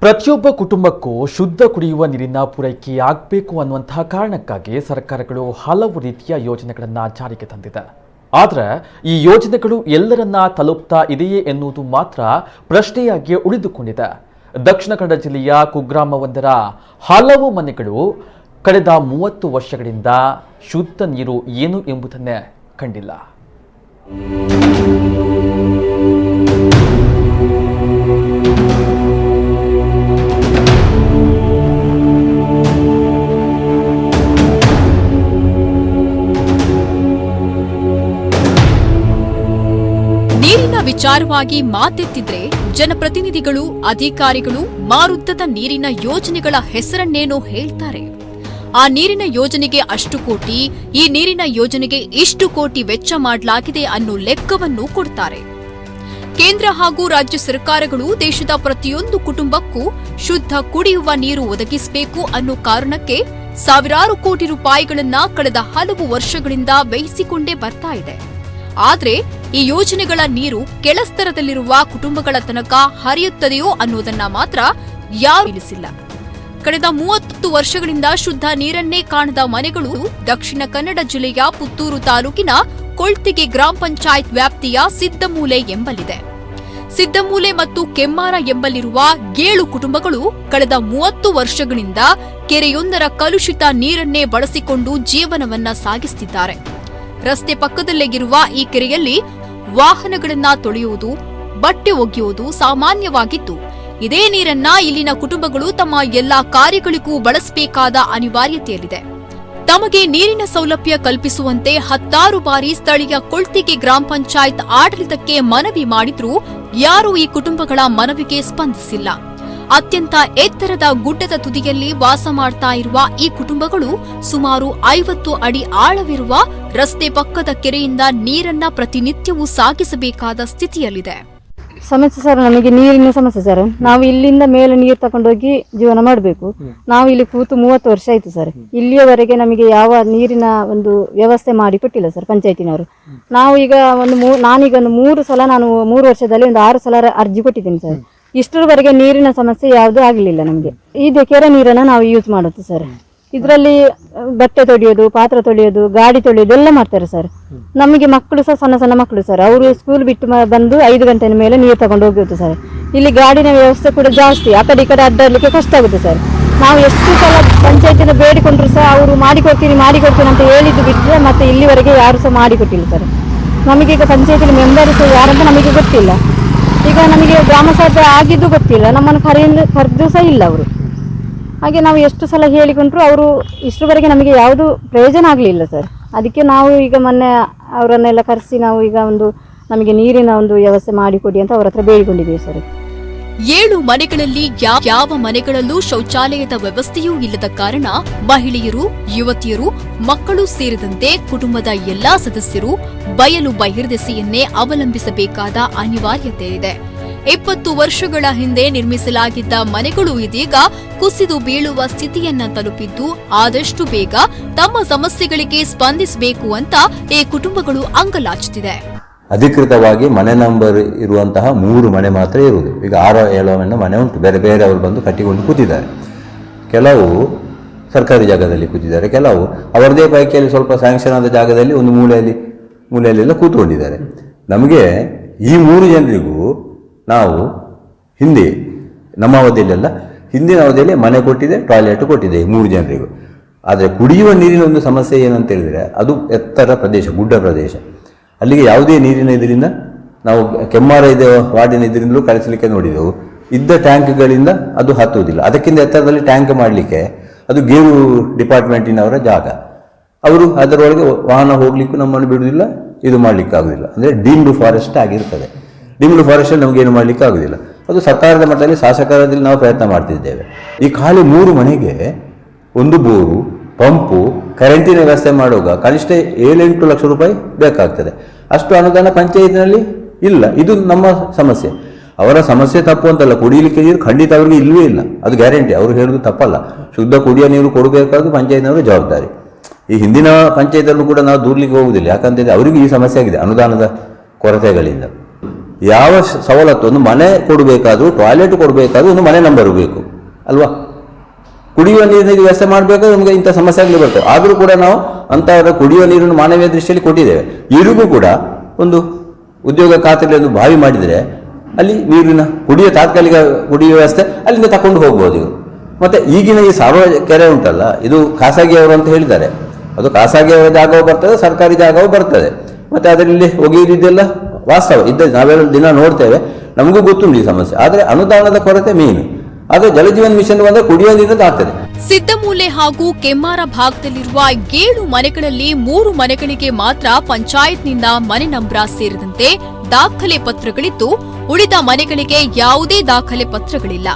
ಪ್ರತಿಯೊಬ್ಬ ಕುಟುಂಬಕ್ಕೂ ಶುದ್ಧ ಕುಡಿಯುವ ನೀರಿನ ಪೂರೈಕೆ ಆಗಬೇಕು ಅನ್ನುವಂತಹ ಕಾರಣಕ್ಕಾಗಿ ಸರ್ಕಾರಗಳು ಹಲವು ರೀತಿಯ ಯೋಜನೆಗಳನ್ನು ಜಾರಿಗೆ ತಂದಿದೆ. ಆದರೆ ಈ ಯೋಜನೆಗಳು ಎಲ್ಲರನ್ನ ತಲುಪ್ತಾ ಇದೆಯೇ ಎನ್ನುವುದು ಮಾತ್ರ ಪ್ರಶ್ನೆಯಾಗಿ ಉಳಿದುಕೊಂಡಿದೆ. ದಕ್ಷಿಣ ಕನ್ನಡ ಜಿಲ್ಲೆಯ ಕುಗ್ರಾಮವೊಂದರ ಹಲವು ಮನೆಗಳು ಕಳೆದ 30 ವರ್ಷಗಳಿಂದ ಶುದ್ಧ ನೀರು ಏನು ಎಂಬುದನ್ನೇ ಕಂಡಿಲ್ಲ. ನೀರಿನ ವಿಚಾರವಾಗಿ ಮಾತೆತ್ತಿದ್ರೆ ಜನಪ್ರತಿನಿಧಿಗಳು, ಅಧಿಕಾರಿಗಳು ಮಾರುದ್ದದ ನೀರಿನ ಯೋಜನೆಗಳ ಹೆಸರನ್ನೇನೋ ಹೇಳ್ತಾರೆ. ಆ ನೀರಿನ ಯೋಜನೆಗೆ ಅಷ್ಟು ಕೋಟಿ, ಈ ನೀರಿನ ಯೋಜನೆಗೆ ಇಷ್ಟು ಕೋಟಿ ವೆಚ್ಚ ಮಾಡಲಾಗಿದೆ ಅನ್ನೋ ಲೆಕ್ಕವನ್ನು ಕೊಡ್ತಾರೆ. ಕೇಂದ್ರ ಹಾಗೂ ರಾಜ್ಯ ಸರ್ಕಾರಗಳು ದೇಶದ ಪ್ರತಿಯೊಂದು ಕುಟುಂಬಕ್ಕೂ ಶುದ್ಧ ಕುಡಿಯುವ ನೀರು ಒದಗಿಸಬೇಕು ಅನ್ನೋ ಕಾರಣಕ್ಕೆ ಸಾವಿರಾರು ಕೋಟಿ ರೂಪಾಯಿಗಳನ್ನ ಕಳೆದ ಹಲವು ವರ್ಷಗಳಿಂದ ವ್ಯಯಿಸಿಕೊಂಡೇ ಬರ್ತಾ ಇದೆ. ಆದ್ರೆ ಈ ಯೋಜನೆಗಳ ನೀರು ಕೆಳಸ್ತರದಲ್ಲಿರುವ ಕುಟುಂಬಗಳ ತನಕ ಹರಿಯುತ್ತದೆಯೋ ಅನ್ನೋದನ್ನ ಮಾತ್ರ ಯಾರೂ ತಿಳಿಸಿಲ್ಲ. ಕಳೆದ 30 ವರ್ಷಗಳಿಂದ ಶುದ್ಧ ನೀರನ್ನೇ ಕಾಣದ ಮನೆಗಳು ದಕ್ಷಿಣ ಕನ್ನಡ ಜಿಲ್ಲೆಯ ಪುತ್ತೂರು ತಾಲೂಕಿನ ಕೊಳ್ತಿಗೆ ಗ್ರಾಮ ಪಂಚಾಯತ್ ವ್ಯಾಪ್ತಿಯ ಸಿದ್ದಮೂಲೆ ಎಂಬಲ್ಲಿದೆ. ಸಿದ್ದಮೂಲೆ ಮತ್ತು ಕೆಮ್ಮಾರ ಎಂಬಲ್ಲಿರುವ 7 ಕುಟುಂಬಗಳು ಕಳೆದ 30 ವರ್ಷಗಳಿಂದ ಕೆರೆಯೊಂದರ ಕಲುಷಿತ ನೀರನ್ನೇ ಬಳಸಿಕೊಂಡು ಜೀವನವನ್ನ ಸಾಗಿಸುತ್ತಿದ್ದಾರೆ. ರಸ್ತೆ ಪಕ್ಕದಲ್ಲೇ ಇರುವ ಈ ಕೆರೆಯಲ್ಲಿ ವಾಹನಗಳನ್ನ ತೊಳೆಯುವುದು, ಬಟ್ಟೆ ಒಗೆಯುವುದು ಸಾಮಾನ್ಯವಾಗಿದ್ದು, ಇದೇ ನೀರನ್ನ ಇಲ್ಲಿನ ಕುಟುಂಬಗಳು ತಮ್ಮ ಎಲ್ಲಾ ಕಾರ್ಯಗಳಿಗೂ ಬಳಸಬೇಕಾದ ಅನಿವಾರ್ಯತೆಯಲ್ಲಿದೆ. ತಮಗೆ ನೀರಿನ ಸೌಲಭ್ಯ ಕಲ್ಪಿಸುವಂತೆ 10 ಬಾರಿ ಸ್ಥಳೀಯ ಕೊಳ್ತಿಗೆ ಗ್ರಾಮ ಪಂಚಾಯತ್ ಆಡಳಿತಕ್ಕೆ ಮನವಿ ಮಾಡಿದ್ರೂ ಯಾರೂ ಈ ಕುಟುಂಬಗಳ ಮನವಿಗೆ ಸ್ಪಂದಿಸಿಲ್ಲ. ಅತ್ಯಂತ ಎತ್ತರದ ಗುಡ್ಡದ ತುದಿಯಲ್ಲಿ ವಾಸ ಮಾಡ್ತಾ ಇರುವ ಈ ಕುಟುಂಬಗಳು ಸುಮಾರು 50 ಅಡಿ ಆಳವಿರುವ ರಸ್ತೆ ಪಕ್ಕದ ಕೆರೆಯಿಂದ ನೀರನ್ನ ಪ್ರತಿನಿತ್ಯವೂ ಸಾಗಿಸಬೇಕಾದ ಸ್ಥಿತಿಯಲ್ಲಿದೆ. ಸಮಸ್ಯೆ ಸರ್, ನಮಗೆ ನೀರಿನ ಸಮಸ್ಯೆ ಸರ್. ನಾವು ಇಲ್ಲಿಂದ ಮೇಲೆ ನೀರು ತಗೊಂಡೋಗಿ ಜೀವನ ಮಾಡಬೇಕು. ನಾವು ಇಲ್ಲಿ ಕೂತು 30 ವರ್ಷ ಆಯ್ತು ಸರ್. ಇಲ್ಲಿಯವರೆಗೆ ನಮಗೆ ಯಾವ ನೀರಿನ ಒಂದು ವ್ಯವಸ್ಥೆ ಮಾಡಿ ಕೊಟ್ಟಿಲ್ಲ ಸರ್ ಪಂಚಾಯತಿನವರು. ನಾವು ಈಗ ನಾನೀಗ 3 ಸಲ, ನಾನು 3 ವರ್ಷದಲ್ಲಿ ಒಂದು 6 ಸಲ ಅರ್ಜಿ ಕೊಟ್ಟಿದ್ದೀನಿ ಸರ್. ಇಷ್ಟರವರೆಗೆ ನೀರಿನ ಸಮಸ್ಯೆ ಯಾವುದೂ ಆಗಲಿಲ್ಲ ನಮಗೆ. ಇದು ಕೆರೆ ನೀರನ್ನು ನಾವು ಯೂಸ್ ಮಾಡುತ್ತೆ ಸರ್. ಇದರಲ್ಲಿ ಬಟ್ಟೆ ತೊಳೆಯೋದು, ಪಾತ್ರೆ ತೊಳೆಯೋದು, ಗಾಡಿ ತೊಳೆಯೋದು ಎಲ್ಲ ಮಾಡ್ತಾರೆ ಸರ್. ನಮಗೆ ಮಕ್ಕಳು ಸಹ ಸಣ್ಣ ಸಣ್ಣ ಮಕ್ಕಳು ಸರ್. ಅವರು ಸ್ಕೂಲ್ ಬಿಟ್ಟು ಬಂದು 5 ಗಂಟೆ ಮೇಲೆ ನೀರು ತಗೊಂಡು ಹೋಗುತ್ತೆ ಸರ್. ಇಲ್ಲಿ ಗಾಡಿನ ವ್ಯವಸ್ಥೆ ಕೂಡ ಜಾಸ್ತಿ, ಆ ಕಡೆ ಈ ಕಡೆ ಅಡ್ಡಾಡಲಿಕ್ಕೆ ಕಷ್ಟ ಆಗುತ್ತೆ ಸರ್. ನಾವು ಎಷ್ಟು ಸಲ ಪಂಚಾಯತಿನ ಬೇಡಿಕೊಂಡ್ರು ಸಹ ಅವರು ಮಾಡಿಕೊಡ್ತೀನಿ ಅಂತ ಹೇಳಿದ್ದು ಬಿಟ್ಟರೆ ಮತ್ತೆ ಇಲ್ಲಿವರೆಗೆ ಯಾರು ಸಹ ಮಾಡಿಕೊಟ್ಟಿಲ್ಲ ಸರ್. ನಮಗೀಗ ಪಂಚಾಯತಿನ ಮೆಂಬರ್ ಸಹ ಯಾರಂತ ನಮಗೆ ಗೊತ್ತಿಲ್ಲ. ಈಗ ನಮಗೆ ಗ್ರಾಮ ಸಭೆ ಆಗಿದ್ದು ಗೊತ್ತಿಲ್ಲ, ನಮ್ಮನ್ನು ಕರೆದು ಸಹ ಇಲ್ಲ ಅವರು. ಹಾಗೆ ನಾವು ಎಷ್ಟು ಸಲ ಹೇಳಿಕೊಂಡ್ರು ಅವರು ಇಷ್ಟರವರೆಗೆ ನಮಗೆ ಯಾವುದು ಪ್ರಯೋಜನ ಆಗಲಿಲ್ಲ ಸರ್. ಅದಕ್ಕೆ ನಾವು ಈಗ ಮೊನ್ನೆ ಅವರನ್ನೆಲ್ಲ ಕರೆಸಿ ನಾವು ಈಗ ನಮಗೆ ನೀರಿನ ಒಂದು ವ್ಯವಸ್ಥೆ ಮಾಡಿಕೊಡಿ ಅಂತ ಅವರ ಹತ್ರ ಬೇಡಿಕೊಂಡಿದ್ದೀವಿ ಸರ್. 7 ಮನೆಗಳಲ್ಲಿ ಯಾವ ಮನೆಗಳಲ್ಲೂ ಶೌಚಾಲಯದ ವ್ಯವಸ್ಥೆಯೂ ಇಲ್ಲದ ಕಾರಣ ಮಹಿಳೆಯರು, ಯುವತಿಯರು, ಮಕ್ಕಳು ಸೇರಿದಂತೆ ಕುಟುಂಬದ ಎಲ್ಲಾ ಸದಸ್ಯರು ಬಯಲು ಬಹಿರ್ದೆಸೆಯನ್ನೇ ಅವಲಂಬಿಸಬೇಕಾದ ಅನಿವಾರ್ಯತೆ ಇದೆ. 20 ವರ್ಷಗಳ ಹಿಂದೆ ನಿರ್ಮಿಸಲಾಗಿದ್ದ ಮನೆಗಳು ಇದೀಗ ಕುಸಿದು ಬೀಳುವ ಸ್ಥಿತಿಯನ್ನ ತಲುಪಿದ್ದು, ಆದಷ್ಟು ಬೇಗ ತಮ್ಮ ಸಮಸ್ಯೆಗಳಿಗೆ ಸ್ಪಂದಿಸಬೇಕು ಅಂತ ಈ ಕುಟುಂಬಗಳು ಅಂಗಲಾಚುತ್ತಿದೆ. ಅಧಿಕೃತವಾಗಿ ಮನೆ ನಂಬರ್ ಇರುವಂತಹ 3 ಮನೆ ಮಾತ್ರ ಇರುವುದು. ಈಗ 6-7 ಮನೆ ಉಂಟು, ಬೇರೆ ಬೇರೆ ಅವರು ಬಂದು ಕಟ್ಟಿಕೊಂಡು ಕೂತಿದ್ದಾರೆ. ಕೆಲವು ಸರ್ಕಾರಿ ಜಾಗದಲ್ಲಿ ಕೂತಿದ್ದಾರೆ, ಕೆಲವು ಅವರದೇ ಪೈಕಿಯಲ್ಲಿ ಸ್ವಲ್ಪ ಸ್ಯಾಂಕ್ಷನ್ ಆದ ಜಾಗದಲ್ಲಿ ಒಂದು ಮೂಲೆಯಲ್ಲೆಲ್ಲ ಕೂತ್ಕೊಂಡಿದ್ದಾರೆ. ನಮಗೆ ಈ 3 ಜನರಿಗೂ ನಾವು ಹಿಂದೆ ನಮ್ಮ ಅವಧಿಯಲ್ಲೆಲ್ಲ ಹಿಂದಿನ ಅವಧಿಯಲ್ಲಿ ಮನೆ ಕೊಟ್ಟಿದೆ, ಟಾಯ್ಲೆಟ್ ಕೊಟ್ಟಿದೆ 3 ಜನರಿಗೂ. ಆದರೆ ಕುಡಿಯುವ ನೀರಿನ ಒಂದು ಸಮಸ್ಯೆ ಏನಂತ ಹೇಳಿದರೆ, ಅದು ಎತ್ತರ ಪ್ರದೇಶ, ಗುಡ್ಡ ಪ್ರದೇಶ. ಅಲ್ಲಿಗೆ ಯಾವುದೇ ನೀರಿನ ಇದರಿಂದ ನಾವು ಕೆಮ್ಮಾರ ವಾರ್ಡಿನ ಇದರಿಂದಲೂ ಕಳಿಸಲಿಕ್ಕೆ ನೋಡಿದೆವು. ಇದ್ದ ಟ್ಯಾಂಕ್ಗಳಿಂದ ಅದು ಹತ್ತುವುದಿಲ್ಲ. ಅದಕ್ಕಿಂತ ಎತ್ತರದಲ್ಲಿ ಟ್ಯಾಂಕ್ ಮಾಡಲಿಕ್ಕೆ ಅದು ಗೇರು ಡಿಪಾರ್ಟ್ಮೆಂಟಿನವರ ಜಾಗ. ಅವರು ಅದರೊಳಗೆ ವಾಹನ ಹೋಗ್ಲಿಕ್ಕೂ ನಮ್ಮನ್ನು ಬಿಡುವುದಿಲ್ಲ, ಇದು ಮಾಡಲಿಕ್ಕೆ ಆಗುದಿಲ್ಲ. ಅಂದರೆ ಡೀಮ್ಡ್ ಫಾರೆಸ್ಟ್ ಆಗಿರ್ತದೆ. ಡೀಮ್ಡ್ ಫಾರೆಸ್ಟಲ್ಲಿ ನಮಗೇನು ಮಾಡಲಿಕ್ಕೆ ಆಗುದಿಲ್ಲ. ಅದು ಸರ್ಕಾರದ ಮಟ್ಟದಲ್ಲಿ, ಶಾಸಕರಲ್ಲಿ ನಾವು ಪ್ರಯತ್ನ ಮಾಡ್ತಿದ್ದೇವೆ. ಈ ಖಾಲಿ 3 ಮನೆಗೆ ಒಂದು ಬೋರು, ಪಂಪು, ಕರೆಂಟಿನ ವ್ಯವಸ್ಥೆ ಮಾಡುವಾಗ ಕನಿಷ್ಠ 7-8 ಲಕ್ಷ ರೂಪಾಯಿ ಬೇಕಾಗ್ತದೆ. ಅಷ್ಟು ಅನುದಾನ ಪಂಚಾಯತ್ನಲ್ಲಿ ಇಲ್ಲ. ಇದು ನಮ್ಮ ಸಮಸ್ಯೆ. ಅವರ ಸಮಸ್ಯೆ ತಪ್ಪು ಅಂತಲ್ಲ, ಕುಡಿಯಲಿಕ್ಕೆ ನೀರು ಖಂಡಿತ ಅವರಿಗೆ ಇಲ್ಲವೇ ಇಲ್ಲ, ಅದು ಗ್ಯಾರಂಟಿ. ಅವರು ಹೇಳೋದು ತಪ್ಪಲ್ಲ. ಶುದ್ಧ ಕುಡಿಯೋ ನೀರು ಕೊಡಬೇಕಾದ್ದು ಪಂಚಾಯತ್ನವರ ಜವಾಬ್ದಾರಿ. ಈ ಹಿಂದಿನ ಪಂಚಾಯತಲ್ಲೂ ಕೂಡ ನಾವು ದೂರ್ಲಿಕ್ಕೆ ಹೋಗುವುದಿಲ್ಲ. ಯಾಕಂತಂದರೆ ಅವರಿಗೂ ಈ ಸಮಸ್ಯೆ ಆಗಿದೆ ಅನುದಾನದ ಕೊರತೆಗಳಿಂದ. ಯಾವ ಸವಲತ್ತು, ಒಂದು ಮನೆ ಕೊಡಬೇಕಾದ್ರೂ, ಟಾಯ್ಲೆಟ್ ಕೊಡಬೇಕಾದ್ರೂ ಒಂದು ಮನೆ ನಂಬರ್ ಬೇಕು ಅಲ್ವಾ? ಕುಡಿಯುವ ನೀರಿನ ವ್ಯವಸ್ಥೆ ಮಾಡಬೇಕಾದ್ರೆ ನಮಗೆ ಇಂಥ ಸಮಸ್ಯೆಗಳು ಬರ್ತವೆ. ಆದರೂ ಕೂಡ ನಾವು ಅಂಥವರ ಕುಡಿಯುವ ನೀರನ್ನು ಮಾನವೀಯ ದೃಷ್ಟಿಯಲ್ಲಿ ಕೊಟ್ಟಿದ್ದೇವೆ. ಈರಿಗೂ ಕೂಡ ಒಂದು ಉದ್ಯೋಗ ಖಾತ್ರಿಯಲ್ಲಿ ಒಂದು ಬಾವಿ ಮಾಡಿದರೆ ಅಲ್ಲಿ ನೀರಿನ ತಾತ್ಕಾಲಿಕ ಕುಡಿಯುವ ವ್ಯವಸ್ಥೆ ಅಲ್ಲಿಂದ ತಕೊಂಡು ಹೋಗ್ಬೋದು ಇವರು. ಮತ್ತು ಈಗಿನ ಈ ಸಾರ್ವಜನಿಕ ಕೆರೆ ಉಂಟಲ್ಲ, ಇದು ಖಾಸಗಿಯವರು ಅಂತ ಹೇಳಿದ್ದಾರೆ. ಅದು ಖಾಸಗಿಯವರ ಜಾಗವೂ ಬರ್ತದೆ, ಸರ್ಕಾರಿ ಜಾಗವೂ ಬರ್ತದೆ. ಮತ್ತು ಅದರಲ್ಲಿ ಒಗೆಯುವುದಿದ್ದೆಲ್ಲ ವಾಸ್ತವ ಇದ್ದ ನಾವೆಲ್ಲ ದಿನ ನೋಡ್ತೇವೆ, ನಮಗೂ ಗೊತ್ತುಂಟು ಈ ಸಮಸ್ಯೆ. ಆದರೆ ಅನುದಾನದ ಕೊರತೆ ಮೇನು. ಆದರೆ ಜಲಜೀವನ್ ಮಿಷನ್ ಬಂದರೆ ಕುಡಿಯುವ ನೀರನ್ನು ಆಗ್ತದೆ. ಸಿದ್ದಮೂಲೆ ಹಾಗೂ ಕೆಮ್ಮಾರ ಭಾಗದಲ್ಲಿರುವ 7 ಮನೆಗಳಲ್ಲಿ 3 ಮನೆಗಳಿಗೆ ಮಾತ್ರ ಪಂಚಾಯತ್ನಿಂದ ಮನೆ ನಂಬರ ಸೇರಿದಂತೆ ದಾಖಲೆ ಪತ್ರಗಳಿದ್ದು, ಉಳಿದ ಮನೆಗಳಿಗೆ ಯಾವುದೇ ದಾಖಲೆ ಪತ್ರಗಳಿಲ್ಲ.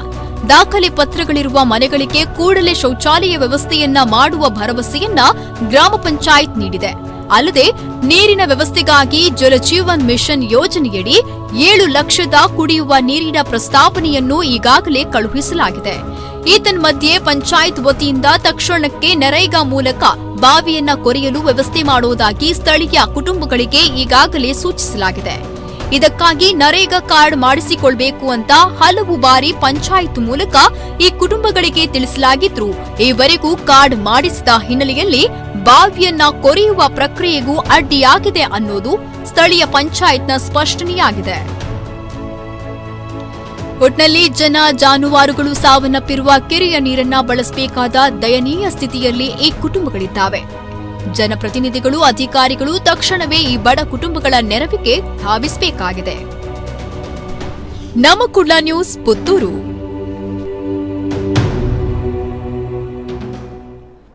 ದಾಖಲೆ ಪತ್ರಗಳಿರುವ ಮನೆಗಳಿಗೆ ಕೂಡಲೇ ಶೌಚಾಲಯ ವ್ಯವಸ್ಥೆಯನ್ನ ಮಾಡುವ ಭರವಸೆಯನ್ನ ಗ್ರಾಮ ಪಂಚಾಯತ್ ನೀಡಿದೆ. ಅಲ್ಲದೆ ನೀರಿನ ವ್ಯವಸ್ಥೆಗಾಗಿ ಜಲಜೀವನ್ ಮಿಷನ್ ಯೋಜನೆಯಡಿ 7 ಲಕ್ಷದ ಕುಡಿಯುವ ನೀರಿನ ಪ್ರಸ್ತಾವನೆಯನ್ನು ಈಗಾಗಲೇ ಕಳುಹಿಸಲಾಗಿದೆ. ಏತನ್ಮಧ್ಯೆ ಪಂಚಾಯತ್ ವತಿಯಿಂದ ತಕ್ಷಣಕ್ಕೆ ನರೇಗಾ ಮೂಲಕ ಬಾವಿಯನ್ನ ಕೊರೆಯಲು ವ್ಯವಸ್ಥೆ ಮಾಡುವುದಾಗಿ ಸ್ಥಳೀಯ ಕುಟುಂಬಗಳಿಗೆ ಈಗಾಗಲೇ ಸೂಚಿಸಲಾಗಿದೆ. ಇದಕ್ಕಾಗಿ ನರೇಗಾ ಕಾರ್ಡ್ ಮಾಡಿಸಿಕೊಳ್ಬೇಕು ಅಂತ ಹಲವು ಬಾರಿ ಪಂಚಾಯತ್ ಮೂಲಕ ಈ ಕುಟುಂಬಗಳಿಗೆ ತಿಳಿಸಲಾಗಿದ್ರೂ ಈವರೆಗೂ ಕಾರ್ಡ್ ಮಾಡಿಸಿದ ಹಿನ್ನೆಲೆಯಲ್ಲಿ ಬಾವಿಯನ್ನ ಕೊರೆಯುವ ಪ್ರಕ್ರಿಯೆಗೂ ಅಡ್ಡಿಯಾಗಿದೆ ಅನ್ನೋದು ಸ್ಥಳೀಯ ಪಂಚಾಯತ್ನ ಸ್ಪಷ್ಟನೆಯಾಗಿದೆ. ಒಟ್ನಲ್ಲಿ ಜನ ಜಾನುವಾರುಗಳು ಸಾವನ್ನಪ್ಪಿರುವ ಕೆರೆಯ ನೀರನ್ನ ಬಳಸಬೇಕಾದ ದಯನೀಯ ಸ್ಥಿತಿಯಲ್ಲಿ ಈ ಕುಟುಂಬಗಳಿದ್ದಾವೆ. ಜನಪ್ರತಿನಿಧಿಗಳು, ಅಧಿಕಾರಿಗಳು ತಕ್ಷಣವೇ ಈ ಬಡ ಕುಟುಂಬಗಳ ನೆರವಿಗೆ ಧಾವಿಸಬೇಕಾಗಿದೆ. ನಮ್ಮ ಕುಡ್ಲ ನ್ಯೂಸ್, ಪುತ್ತೂರು.